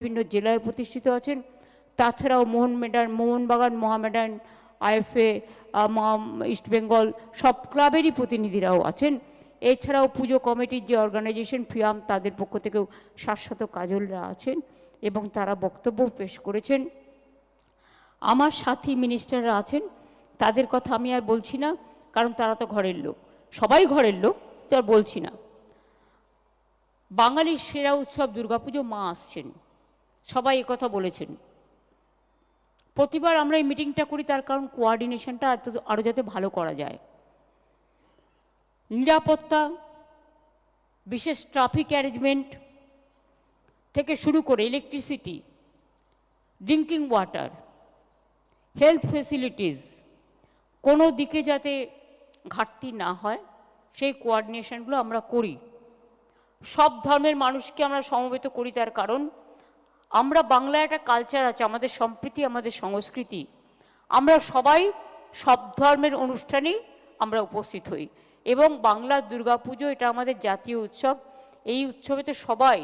বিভিন্ন জেলায় প্রতিষ্ঠিত আছেন। তাছাড়াও মোহনবাগান, মোহামেডান, আইএফএ, ইস্ট বেঙ্গল সব ক্লাবেরই প্রতিনিধিরাও আছেন। এছাড়াও পুজো কমিটির যে অর্গানাইজেশন ফিয়াম, তাদের পক্ষ থেকেও শাশ্বত কাজলরা আছেন এবং তারা বক্তব্য পেশ করেছেন। আমার সাথী মিনিস্টাররা আছেন, তাদের কথা আমি আর বলছি না, কারণ তারা তো ঘরের লোক, সবাই ঘরের লোক, তো আর বলছি না। বাঙালির সেরা উৎসব দুর্গাপুজো, মা আসছেন, সবাই কথা বলেছেন। প্রতিবার আমরা এই মিটিংটা করি তার কারণ কোঅর্ডিনেশনটা আরও যাতে ভালো করা যায়। নিরাপত্তা, বিশেষ ট্রাফিক অ্যারেঞ্জমেন্ট থেকে শুরু করে electricity, drinking water, health facilities, কোনো দিকে যাতে ঘাটতি না হয় সেই কোঅর্ডিনেশনগুলো আমরা করি। সব ধর্মের মানুষকে আমরা সমবেত করি, তার কারণ আমরা বাংলায় একটা কালচার আছে, আমাদের সম্প্রীতি, আমাদের সংস্কৃতি। আমরা সবাই সব ধর্মের অনুষ্ঠানেই আমরা উপস্থিত হই এবং বাংলার দুর্গাপুজো এটা আমাদের জাতীয় উৎসব। এই উৎসবে তো সবাই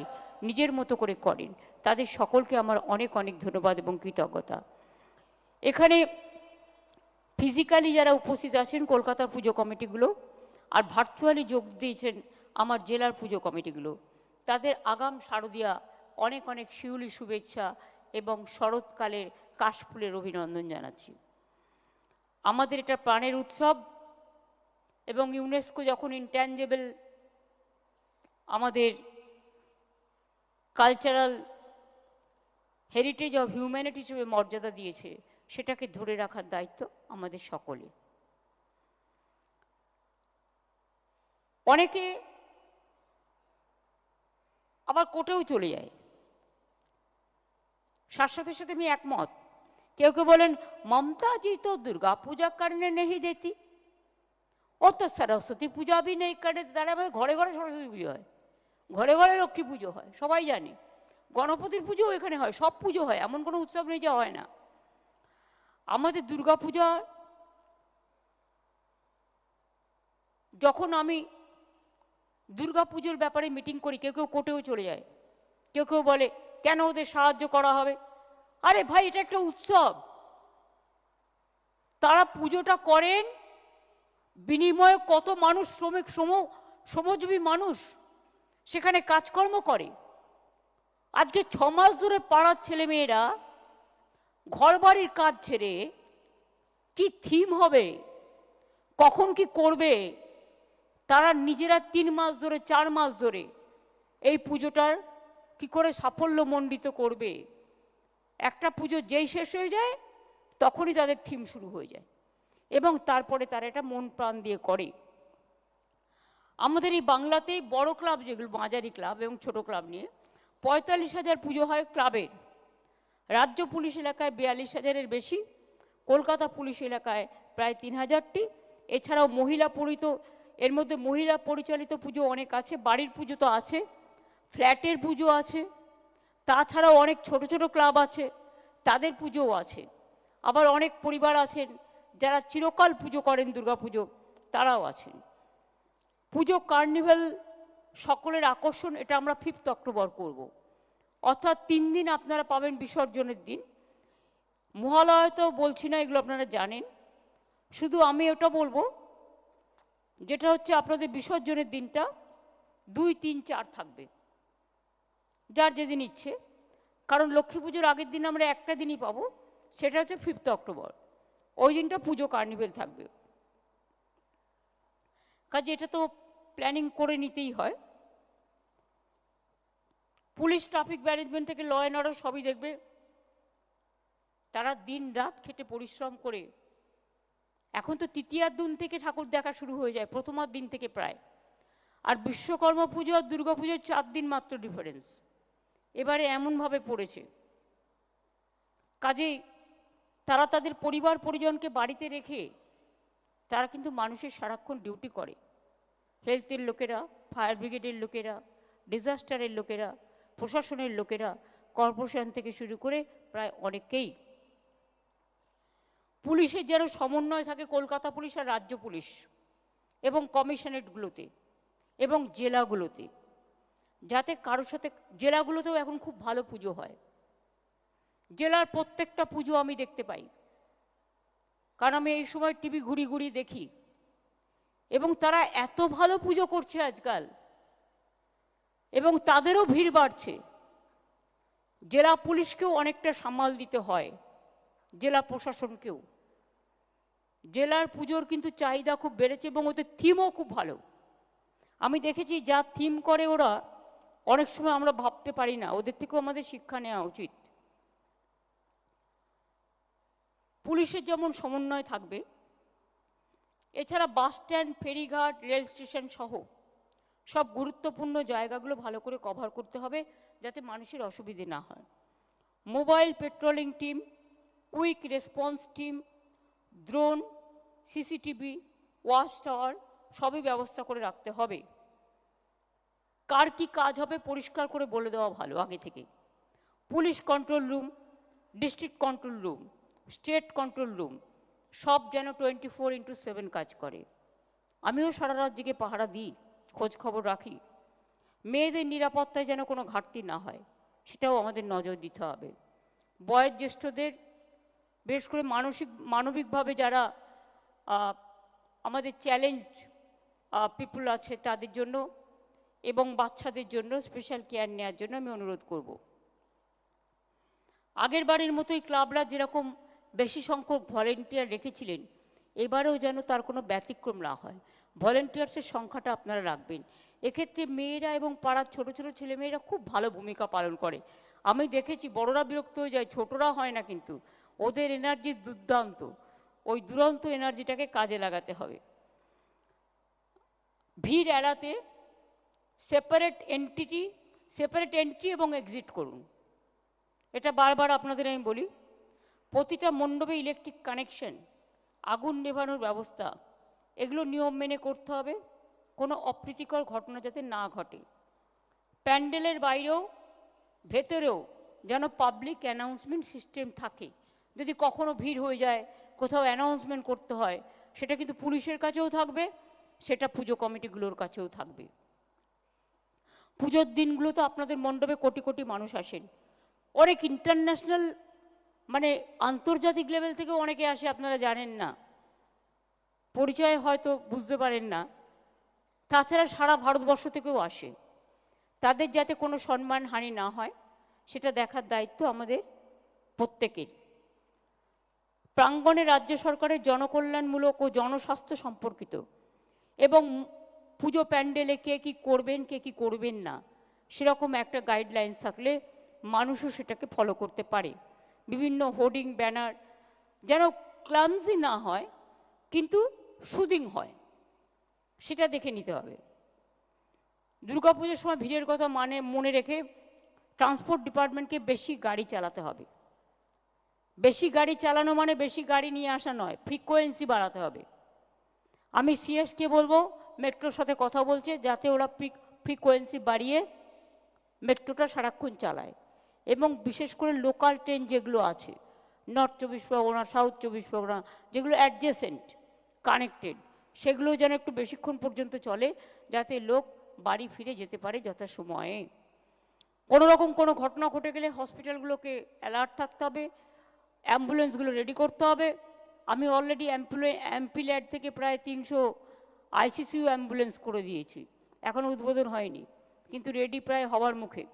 নিজের মতো করে করেন, তাদের সকলকে আমার অনেক অনেক ধন্যবাদ এবং কৃতজ্ঞতা। এখানে ফিজিক্যালি যারা উপস্থিত আছেন কলকাতার পুজো কমিটিগুলো, আর ভার্চুয়ালি যোগ দিয়েছেন আমার জেলার পুজো কমিটিগুলো, তাদের আগাম শারদীয়া অনেক অনেক শিউলি শুভেচ্ছা এবং শরৎকালের কাশফুলের অভিনন্দন জানাচ্ছি। আমাদের এটা প্রাণের উৎসব এবং ইউনেস্কো যখন ইনট্যাঞ্জেবল আমাদের কালচারাল হেরিটেজ অফ হিউম্যানিটি হিসেবে মর্যাদা দিয়েছে, সেটাকে ধরে রাখার দায়িত্ব আমাদের সকলের। অনেকে আবার কোর্টেও চলে যায়, সাথে সাথে আমি একমত। কেউ কেউ বলেন মমতা জি তো দুর্গা পূজা করনে नहीं देती, ও তো সরস্বতী পূজা भी नहीं করে। তারা ঘরে ঘরে সরস্বতী পুজো হয়, ঘরে ঘরে লক্ষ্মী পুজো হয়, সবাই জানে। গণপতির পুজোও এখানে হয়, সব পুজো হয়, এমন কোনো উৎসব নেই যা হয় না। আমাদের দুর্গা পূজা, যখন আমি দুর্গা পুজোর ব্যাপারে মিটিং করি, কেউ কেউ কোর্টেও চলে যায়, কেউ কেউ বলে কেন ওদের সাহায্য করা হবে। আরে ভাই, এটা একটা উৎসব, তারা পুজোটা করেন, বিনিময়ে কত মানুষ, শ্রমজীবী মানুষ সেখানে কাজকর্ম করে। আজকে 6 মাস ধরে পাড়ার ছেলেমেয়েরা ঘর বাড়ির কাজ ছেড়ে কি থিম হবে, কখন কি করবে, তারা নিজেরা 3 মাস ধরে 4 মাস ধরে এই পুজোটার কি করে সাফল্যমণ্ডিত করবে। একটা পুজো যেই শেষ হয়ে যায় তখনই তাদের থিম শুরু হয়ে যায় এবং তারপরে তারা এটা মন প্রাণ দিয়ে করে। আমাদের এই বাংলাতেই বড় ক্লাব যেগুলো, মাঝারি ক্লাব এবং ছোট ক্লাব নিয়ে 45,000 পুজো হয় ক্লাবের। রাজ্য পুলিশ এলাকায় 42,000-এর বেশি, কলকাতা পুলিশ এলাকায় প্রায় 3,000টি। এছাড়াও মহিলা এর মধ্যে মহিলা পরিচালিত পুজো অনেক আছে, বাড়ির পুজো তো আছে, ফ্ল্যাটের পুজো আছে, তাছাড়াও অনেক ছোট ছোট ক্লাব আছে, তাদের পুজোও আছে। আবার অনেক পরিবার আছেন যারা চিরকাল পুজো করেন দুর্গাপুজো, তারাও আছেন। পুজো কার্নিভাল সকলের আকর্ষণ, এটা আমরা 5 অক্টোবর করব, অর্থাৎ 3 দিন আপনারা পাবেন বিসর্জনের দিন। মহালয়া তো বলছি না, এগুলো আপনারা জানেন। শুধু আমি ওটা বলবো যেটা হচ্ছে আপনাদের বিসর্জনের দিনটা 2, 3, 4 থাকবে, যার যেদিন ইচ্ছে। কারণ লক্ষ্মী পুজোর আগের দিন আমরা একটা দিনই পাবো, সেটা হচ্ছে 5 অক্টোবর। ওই দিনটা পুজো কার্নিভেল থাকবে। কাজে এটা তো প্ল্যানিং করে নিতেই হয়। পুলিশ, ট্রাফিক ম্যানেজমেন্ট থেকে ল অ্যান্ড অর্ডার সবই দেখবে, তারা দিন রাত খেটে পরিশ্রম করে। এখন তো তৃতীয়ার দিন থেকে ঠাকুর দেখা শুরু হয়ে যায়, প্রথমার দিন থেকে প্রায়। আর বিশ্বকর্মা পুজো আর দুর্গা পুজোর 4 দিন মাত্র ডিফারেন্স এবারে এমনভাবে পড়েছে। কাজেই তারা তাদের পরিবার পরিজনকে বাড়িতে রেখে তারা কিন্তু মানুষের সারাক্ষণ ডিউটি করে। হেলথের লোকেরা, ফায়ার ব্রিগেডের লোকেরা, ডিজাস্টারের লোকেরা, প্রশাসনের লোকেরা, কর্পোরেশন থেকে শুরু করে প্রায় অনেকেই। পুলিশের যেন সমন্বয় থাকে কলকাতা পুলিশ আর রাজ্য পুলিশ এবং কমিশনারেটগুলোতে এবং জেলাগুলোতে, যাতে কারোর সাথে, জেলাগুলোতেও এখন খুব ভালো পুজো হয়। জেলার প্রত্যেকটা পুজো আমি দেখতে পাই, কারণ আমি এই সময় টিভি ঘুরি ঘুরি দেখি, এবং তারা এত ভালো পুজো করছে আজকাল, এবং তাদেরও ভিড় বাড়ছে। জেলা পুলিশকেও অনেকটা সামাল দিতে হয়, জেলা প্রশাসনকেও। জেলার পুজোর কিন্তু চাহিদা খুব বেড়েছে এবং ওদের থিমও খুব ভালো। আমি দেখেছি যা থিম করে ওরা, অনেক সময় আমরা ভাবতে পারি না, ওদের থেকেও আমাদের শিক্ষা নেওয়া উচিত। পুলিশের যেমন সমন্বয় থাকবে, এছাড়া বাস স্ট্যান্ড, ফেরিঘাট, রেল স্টেশন সহ সব গুরুত্বপূর্ণ জায়গাগুলো ভালো করে কভার করতে হবে, যাতে মানুষের অসুবিধে না হয়। Mobile patrolling team, quick response team, drone, CCTV, watch tower সবই ব্যবস্থা করে রাখতে হবে। কার কি কাজ হবে পরিষ্কার করে বলে দেওয়া ভালো আগে থেকে। Police control room, district control room, state control room সব যেন 24x7 কাজ করে। আমিও সারা রাত জেগে পাহারা দিই, খোঁজ খবর রাখি। মেয়েদের নিরাপত্তায় যেন কোনো ঘাটতি না হয়, সেটাও আমাদের নজর দিতে হবে। বয়োজ্যেষ্ঠদের, বিশেষ করে মানবিকভাবে যারা আমাদের চ্যালেঞ্জড পিপুল আছে তাদের জন্য, এবং বাচ্চাদের জন্য স্পেশাল কেয়ার নেওয়ার জন্য আমি অনুরোধ করব। আগের বারের মতোই ক্লাবরা যেরকম বেশি সংখ্যক ভলেন্টিয়ার রেখেছিলেন, এবারেও যেন তার কোনো ব্যতিক্রম না হয়। ভলেন্টিয়ার্সের সংখ্যাটা আপনারা রাখবেন। এক্ষেত্রে মেয়েরা এবং পাড়ার ছোট ছোট ছেলেমেয়েরা খুব ভালো ভূমিকা পালন করে। আমি দেখেছি বড়রা বিরক্ত হয়ে যায়, ছোটরা হয় না, কিন্তু ওদের এনার্জি দুর্দান্ত। ওই দুরন্ত এনার্জিটাকে কাজে লাগাতে হবে। ভিড় এড়াতে সেপারেট এন্ট্রি এবং এক্সিট করুন। এটা বারবার আপনাদের আমি বলি। প্রতিটা মণ্ডপে ইলেকট্রিক কানেকশন, আগুন নেভানোর ব্যবস্থা, এগুলো নিয়ম মেনে করতে হবে, কোনো অপ্রীতিকর ঘটনা যাতে না ঘটে। প্যান্ডেলের বাইরেও ভেতরেও যেন পাবলিক অ্যানাউন্সমেন্ট সিস্টেম থাকে। যদি কখনো ভিড় হয়ে যায়, কোথাও অ্যানাউন্সমেন্ট করতে হয়, সেটা কিন্তু পুলিশের কাছেও থাকবে, সেটা পুজো কমিটিগুলোর কাছেও থাকবে। পুজোর দিনগুলো তো আপনাদের মণ্ডপে কোটি কোটি মানুষ আসেন, অনেক ইন্টারন্যাশনাল মানে আন্তর্জাতিক লেভেল থেকেও অনেকে আসে, আপনারা জানেন না, পরিচয় হয়তো বুঝতে পারেন না। তাছাড়া সারা ভারতবর্ষ থেকেও আসে। তাদের যাতে কোনো সম্মানহানি না হয় সেটা দেখার দায়িত্ব আমাদের প্রত্যেকের। প্রাঙ্গণে রাজ্য সরকারের জনকল্যাণমূলক ও জনস্বাস্থ্য সম্পর্কিত এবং পুজো প্যান্ডেলে কে কী করবেন কে কী করবেন না সেরকম একটা গাইডলাইন্স থাকলে মানুষও সেটাকে ফলো করতে পারে। বিভিন্ন হোর্ডিং, ব্যানার যেন ক্লামজি না হয় কিন্তু সুদিং হয়, সেটা দেখে নিতে হবে। দুর্গাপুজোর সময় ভিড়ের কথা মনে রেখে ট্রান্সপোর্ট ডিপার্টমেন্টকে বেশি গাড়ি চালাতে হবে। বেশি গাড়ি চালানো মানে বেশি গাড়ি নিয়ে আসা নয়, ফ্রিকোয়েন্সি বাড়াতে হবে। আমি সিএসকে বলবো, মেট্রোর সাথে কথা বলছে, যাতে ওরা ফ্রিকোয়েন্সি বাড়িয়ে মেট্রোটা সারাক্ষণ চালায়, এবং বিশেষ করে লোকাল ট্রেন যেগুলো আছে, নর্থ 24 পরগনা, সাউথ 24 পরগনা, যেগুলো অ্যাডজেসেন্ট কানেক্টেড, সেগুলো যেন একটু বেশিক্ষণ পর্যন্ত চলে, যাতে লোক বাড়ি ফিরে যেতে পারে যথাসময়ে। কোনো রকম কোনো ঘটনা ঘটে গেলে হসপিটালগুলোকে অ্যালার্ট থাকতে হবে, অ্যাম্বুলেন্সগুলো রেডি করতে হবে। আমি অলরেডি এমপিল্যাড থেকে প্রায় 300 আইসিসিউ অ্যাম্বুলেন্স করে দিয়েছি, এখনও উদ্বোধন হয়নি, কিন্তু রেডি প্রায় হওয়ার মুখে।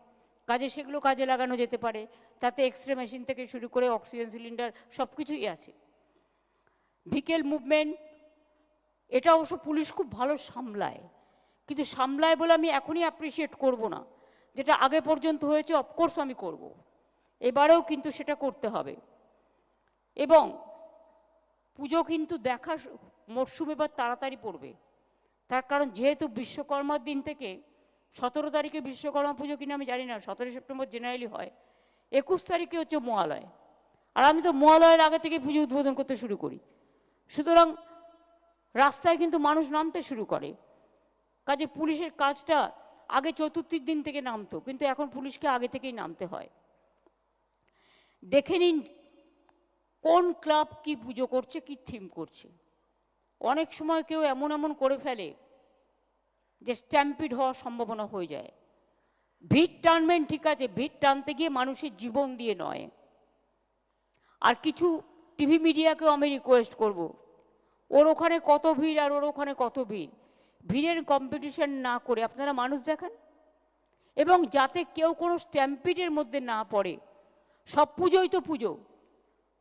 সেগুলো কাজে লাগানো যেতে পারে। তাতে এক্সরে মেশিন থেকে শুরু করে অক্সিজেন সিলিন্ডার সব কিছুই আছে। ভিকেল মুভমেন্ট, এটা অবশ্য পুলিশ খুব ভালো সামলায়, কিন্তু সামলায় বলে আমি এখনই অ্যাপ্রিসিয়েট করব না। যেটা আগে পর্যন্ত হয়েছে অফকোর্স আমি করব, এবারেও কিন্তু সেটা করতে হবে। এবং পুজো কিন্তু দেখার মরশুম এবার তাড়াতাড়ি পড়বে, তার কারণ যেহেতু বিশ্বকর্মার দিন থেকে 17 তারিখে বিশ্বকর্মা পুজো কিনা আমি জানি না, 17 সেপ্টেম্বর জেনারেলি হয়, 21 তারিখে হচ্ছে মহালয়, আর আমি তো মহালয়ের আগে থেকে পুজো উদ্বোধন করতে শুরু করি। সুতরাং রাস্তায় কিন্তু মানুষ নামতে শুরু করে। পুলিশের কাজটা আগে চতুর্থীর দিন থেকে নামতো, কিন্তু এখন পুলিশকে আগে থেকেই নামতে হয়। দেখে নিন কোন ক্লাব কি পুজো করছে, কি থিম করছে। অনেক সময় কেউ এমন এমন করে ফেলে যে স্ট্যাম্পিড হওয়ার সম্ভাবনা হয়ে যায়। ভিড় টানবেন ঠিক আছে, ভিড় টানতে গিয়ে মানুষের জীবন দিয়ে নয়। আর কিছু টিভি মিডিয়াকেও আমি রিকোয়েস্ট করব, ওর ওখানে কত ভিড় আর ওর ওখানে কত ভিড়, ভিড়ের কম্পিটিশন না করে আপনারা মানুষ দেখান, এবং যাতে কেউ কোনো স্ট্যাম্পিডের মধ্যে না পড়ে। সব পুজোই তো পুজো,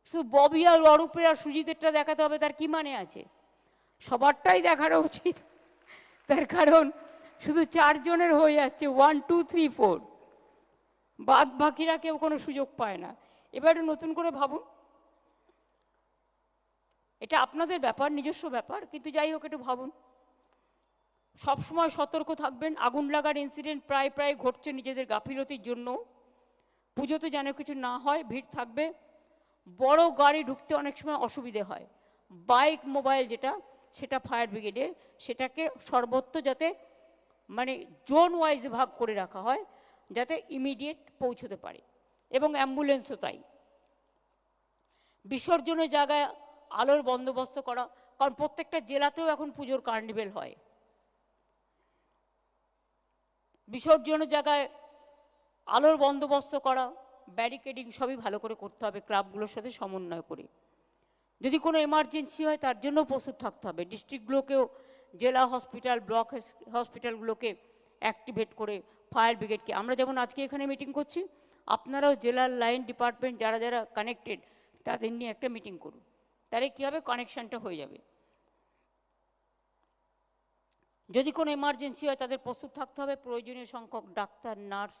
শুধু ববি আর অরূপের আর সুজিতেরটা দেখাতে হবে তার কি মানে আছে? সবারটাই দেখানো উচিত, তার কারণ শুধু 4 জনের হয়ে যাচ্ছে 1 2 3 4, বাদ বাকিরা কেউ কোনো সুযোগ পায় না। এবার নতুন করে ভাবুন, এটা আপনাদের ব্যাপার, নিজস্ব ব্যাপার, কিন্তু যাই হোক একটু ভাবুন। সবসময় সতর্ক থাকবেন, আগুন লাগার ইনসিডেন্ট প্রায় প্রায় ঘটছে নিজেদের গাফিলতির জন্য। পুজোতে যেন কিছু না হয়, ভিড় থাকবে, বড় গাড়ি ঢুকতে অনেক সময় অসুবিধে হয়, বাইক মোবাইল যেটা সেটা ফায়ার ব্রিগেডের, সেটাকে সর্বত্র যাতে মানে জোন ওয়াইজ ভাগ করে রাখা হয় যাতে ইমিডিয়েট পৌঁছতে পারে, এবং অ্যাম্বুলেন্সও তাই। বিসর্জনের জায়গায় আলোর বন্দোবস্ত করা, কারণ প্রত্যেকটা জেলাতেও এখন পুজোর কার্নিভেল হয়। বিসর্জনের জায়গায় আলোর বন্দোবস্ত করা, ব্যারিকেডিং সবই ভালো করে করতে হবে, ক্লাবগুলোর সাথে সমন্বয় করে। যদি কোনো এমার্জেন্সি হয় তার জন্য প্রস্তুত থাকতে হবে। ডিস্ট্রিক্টগুলোকেও, জেলা হসপিটাল, ব্লক হসপিটালগুলোকে অ্যাক্টিভেট করে ফায়ার ব্রিগেডকে, আমরা যেমন আজকে এখানে মিটিং করছি, আপনারাও জেলার লাইন ডিপার্টমেন্ট যারা যারা কানেক্টেড তাদের নিয়ে একটা মিটিং করুন, তাহলে কী হবে, কানেকশানটা হয়ে যাবে। যদি কোনো এমার্জেন্সি হয় তাদের প্রস্তুত থাকতে হবে, প্রয়োজনীয় সংখ্যক ডাক্তার, নার্স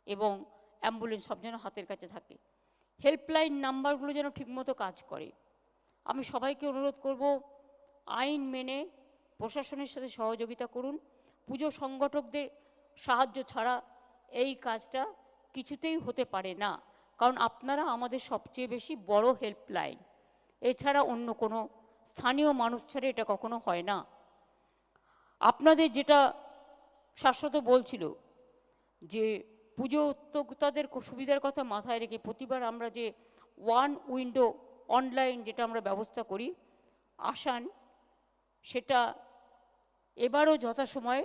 এবং অ্যাম্বুলেন্স সব যেন হাতের কাছে থাকে। হেল্পলাইন নাম্বারগুলো যেন ঠিকমতো কাজ করে। আমি সবাইকে অনুরোধ করব, আইন মেনে প্রশাসনের সাথে সহযোগিতা করুন। পুজো সংগঠকদের সাহায্য ছাড়া এই কাজটা কিছুতেই হতে পারে না, কারণ আপনারা আমাদের সবচেয়ে বেশি বড় হেল্পলাইন, এছাড়া অন্য কোনো স্থানীয় মানুষ ছাড়া এটা কখনো হয় না। আপনাদের যেটা শাশ্বত বলছিল যে পুজো উদ্যোক্তাদের সুবিধার কথা মাথায় রেখে প্রতিবার আমরা যে 1 উইন্ডো অনলাইন যেটা আমরা ব্যবস্থা করি আসান, সেটা এবারও যথাসময়ে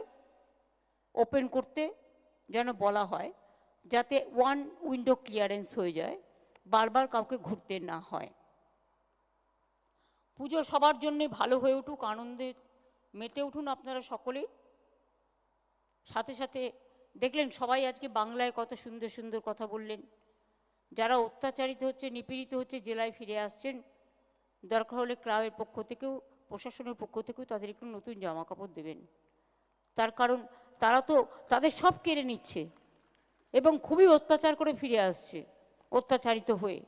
ওপেন করতে যেন বলা হয়, যাতে 1 উইন্ডো ক্লিয়ারেন্স হয়ে যায়, বারবার কাউকে ঘুরতে না হয়। পুজো সবার জন্যে ভালো হয়ে উঠুক, আনন্দে মেতে উঠুন আপনারা সকলেই। সাথে সাথে দেখলেন সবাই আজকে বাংলায় কত সুন্দর সুন্দর কথা বললেন। যারা অত্যাচারিত হচ্ছে, নিপীড়িত হচ্ছে, জেলায় ফিরে আসছেন, দরকার হলে ক্লাবের পক্ষ থেকেও, প্রশাসনের পক্ষ থেকেও তাদের একটু নতুন জামা কাপড় দেবেন, তার কারণ তারা তো তাদের সব কেড়ে নিচ্ছে এবং খুবই অত্যাচার করে ফিরে আসছে অত্যাচারিত হয়ে।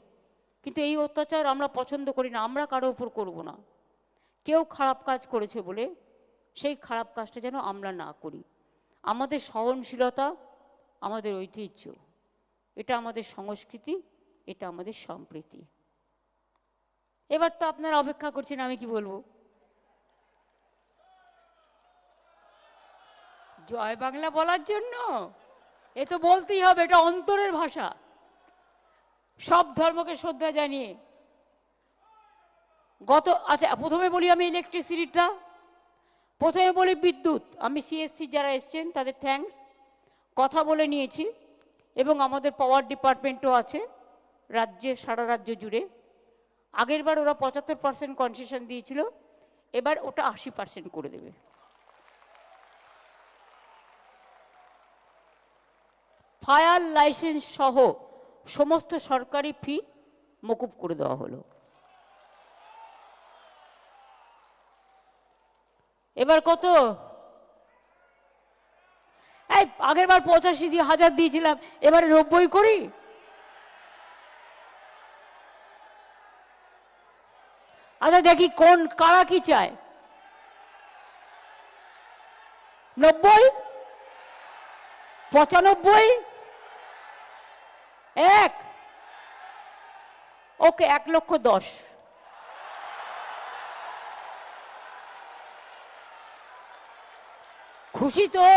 কিন্তু এই অত্যাচার আমরা পছন্দ করি না, আমরা কারো উপর করব না। কেউ খারাপ কাজ করেছে বলে সেই খারাপ কাজটা যেন আমরা না করি। আমাদের সহনশীলতা আমাদের ঐতিহ্য, এটা আমাদের সংস্কৃতি, এটা আমাদের সম্প্রীতি। এবার তো আপনারা অপেক্ষা করছেন আমি কি বলবো। জয় বাংলা বলার জন্য এ তো বলতেই হবে, এটা অন্তরের ভাষা। সব ধর্মকে শ্রদ্ধা জানিয়ে আচ্ছা প্রথমে বলি আমি ইলেকট্রিসিটিটা, প্রথমে বলি বিদ্যুৎ। আমি সিএসসি যারা এসছেন তাদের থ্যাঙ্কস, কথা বলে নিয়েছি এবং আমাদের পাওয়ার ডিপার্টমেন্টও আছে রাজ্যে, সারা রাজ্য জুড়ে। আগের বার ওরা 75% কনসেশন দিয়েছিল, এবার ওটা 80% করে দেবে। ফায়ার লাইসেন্স সহ সমস্ত সরকারি ফি মকুব করে দেওয়া হলো। এবার কত? এই আগের বার 85,000 দিয়েছিলাম, এবারে 90 করি। আচ্ছা দেখি কোন কারা কি চায়। 90, 95, 1, ওকে 1,10,000। খুশি তো?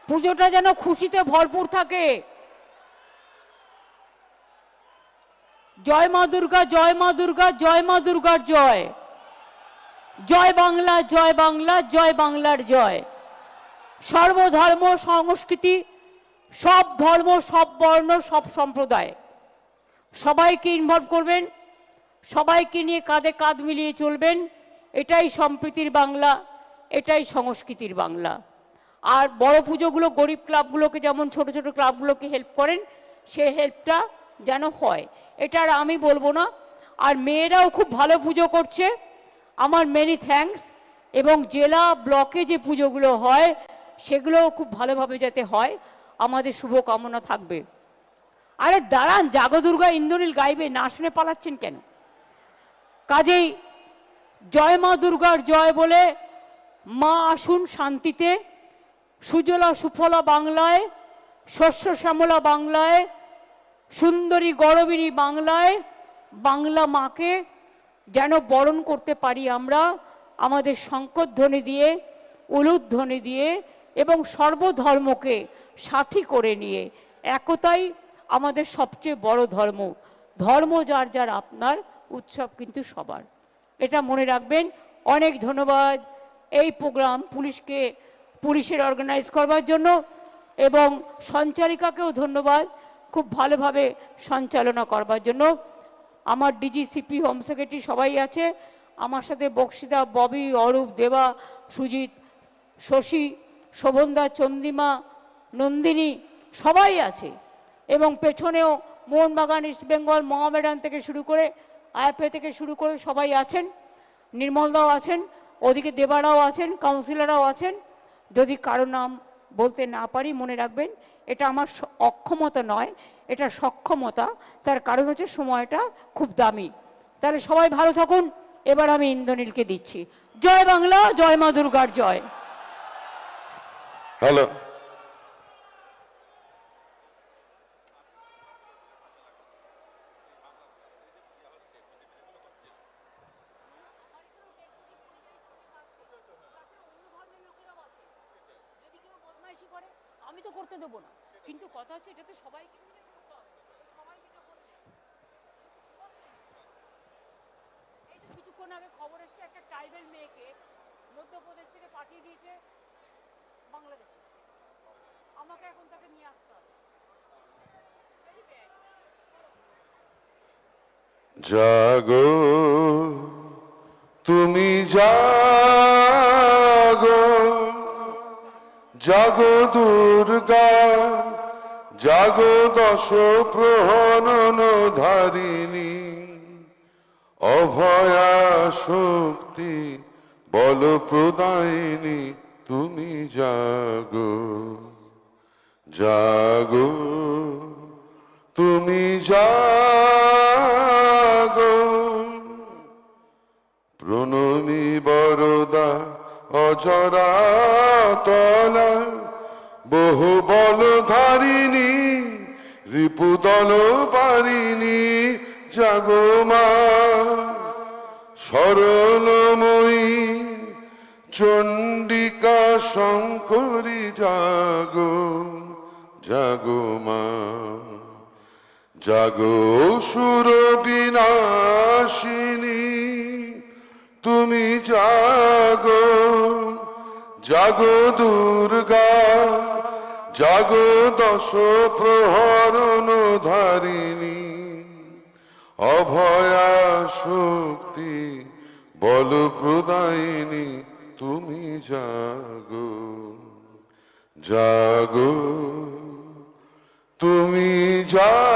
পুজোটা যেন খুশিতে ভরপুর থাকে। জয় মা দুর্গা, জয় মা দুর্গা, জয় মা দুর্গার জয়। জয় বাংলা, জয় বাংলা, জয় বাংলার জয়। সর্বধর্ম সংস্কৃতি, সব ধর্ম, সব বর্ণ, সব সম্প্রদায় সবাইকে ইনভলভ করবেন, সবাইকে নিয়ে কাঁধে কাঁধ মিলিয়ে চলবেন। এটাই সম্প্রীতির বাংলা, এটাই সংস্কৃতির বাংলা। আর বড় পুজোগুলো গরিব ক্লাবগুলোকে, যেমন ছোট ছোট ক্লাবগুলোকে হেল্প করেন, সে হেল্পটা যেন হয়, এটা আর আমি বলবো না। আর মেয়েরাও খুব ভালো পুজো করছে, আমার মেনি থ্যাঙ্কস। এবং জেলা ব্লকে যে পুজোগুলো হয় সেগুলোও খুব ভালোভাবে যাতে হয়, আমাদের শুভকামনা থাকবে। আরে দাঁড়ান, জাগো দুর্গা ইন্দ্রনীল গাইবে, না শুনে পালাচ্ছেন কেন? কাজেই জয় মা দুর্গার জয় বলে মা আসুন শান্তিতে, সুজলা সুফলা বাংলায়, শস্য শ্যামলা বাংলায়, সুন্দরী গরবিনী বাংলায় বাংলা মাকে যেন বরণ করতে পারি আমরা, আমাদের শঙ্করধ্বনি দিয়ে, উলুধ্বনি দিয়ে এবং সর্বধর্মকে সাথী করে নিয়ে। একতাই আমাদের সবচেয়ে বড় ধর্ম। ধর্ম যার যার আপনার, উৎসব কিন্তু সবার, এটা মনে রাখবেন। অনেক ধন্যবাদ এই প্রোগ্রাম পুলিশের অর্গানাইজ করবার জন্য, এবং সঞ্চারিকাকেও ধন্যবাদ খুব ভালোভাবে সঞ্চালনা করবার জন্য। আমার ডিজি, সিপি, হোম সেক্রেটারি সবাই আছে আমার সাথে, বক্সিদা, ববি, অরূপ, দেবা, সুজিত, শশী, শোভনদা, চন্দ্রিমা, নন্দিনী সবাই আছে। এবং পেছনেও মোহনবাগান, ইস্টবেঙ্গল, মোহামেডান থেকে শুরু করে, আইএফএ থেকে শুরু করে সবাই আছেন, নির্মলদাও আছেন, ওদিকে দেবারাও আছেন, কাউন্সিলররাও আছেন। যদি কারো নাম বলতে না পারি মনে রাখবেন, এটা আমার অক্ষমতা নয়, এটা সক্ষমতা। তার কারণ হচ্ছে সময়টা খুব দামি। তাহলে সবাই ভালো থাকুন। এবার আমি ইন্দ্রনীলকে দিচ্ছি। জয় বাংলা, জয় মা দুর্গার জয়। হ্যালো, আমি তো করতে দেবো না, কিন্তু কথা হচ্ছে এটা তো সবাইকে মিলে করতে হবে। সবাই যেটা বললেন, এই তো কিছুক্ষণ আগে খবর এসছে একটা ট্রাইবেল মেয়েকে মধ্যপ্রদেশ থেকে পাঠিয়ে দিয়েছে বাংলাদেশে। আমাকে এখন তাকে নিয়ে আসতে হবে। জাগো তুমি জাগো, জাগো দুর্গা, জাগো দশ প্রহরণ ধারিণী, অভয়া শক্তি বল প্রদায়িনী, তুমি জাগো, জাগো তুমি জাগো, প্রণমী বরদা অজরা তলা, বহু বল ধারিণী, রিপুদল পারিণী, জাগো মা শরণময়ী, চণ্ডিকা শঙ্করী, জাগো, জাগো মা, জাগো সুর বিনাশিনী, তুমি জাগো, জাগো দুর্গা, জাগো দশ প্রহরণ ধারিণী, অভয়া শক্তি বল প্রদায়িনী, তুমি জাগো, জাগো তুমি জাগো।